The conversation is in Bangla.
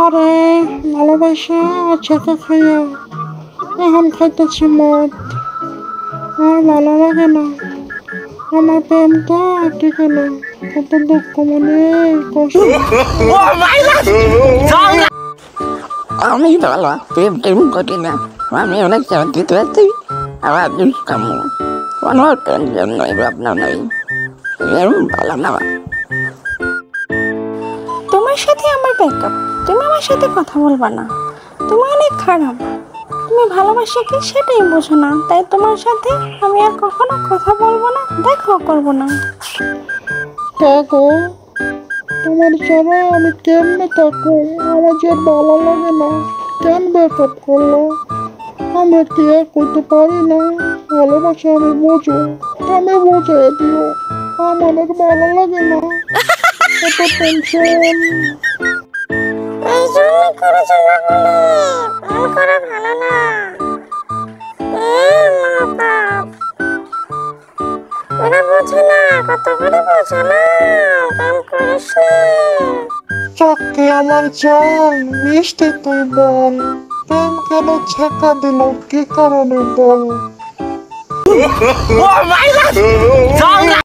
আরে ভালোবাসা ছেঁকা খাইয়া এখন খাইতেছি মদ। আর ভালো লাগে না, আমার প্রেমটা টিকে না। কত দুঃখ, মনে কষ্ট। আমি ভালো প্রেম টেম করি না, আমি অনেক শান্তিতে আছি। আমার দুষ্কাম কোনো টেনশন নেই, ভাবনা নেই, এরকম ভালো না। তোমার সাথে আমার ব্যাকআপ, তুমি আমার সাথে কথা বলবা না, তুমি অনেক খারাপ। তুমি ভালোবাসা কি সেটাই বোঝো না, তাই তোমার সাথে আমি আর কখনো কথা বলবো না, দেখাও করবো না। দেখো, তোমার ছাড়া আমি কেমনে থাকবো? আমার যে আর ভালো লাগে না। কেন ব্রেকআপ করলো? আমরা কি আর করতে পারি না? ভালোবাসা আমি বুঝো, তুমি বুঝাই দিও। আমার আর ভালো লাগে না, এত টেনশন। এই জন্য করেছো বলে প্রেম করা ভালো না। ওরা বোঝে না, কত করে বোঝো না, প্রেম করিস না। চাকরি আমার জান, মিষ্টি তুই বল, প্রেম কেন ছেঁকা দিল, কি কারণে বল?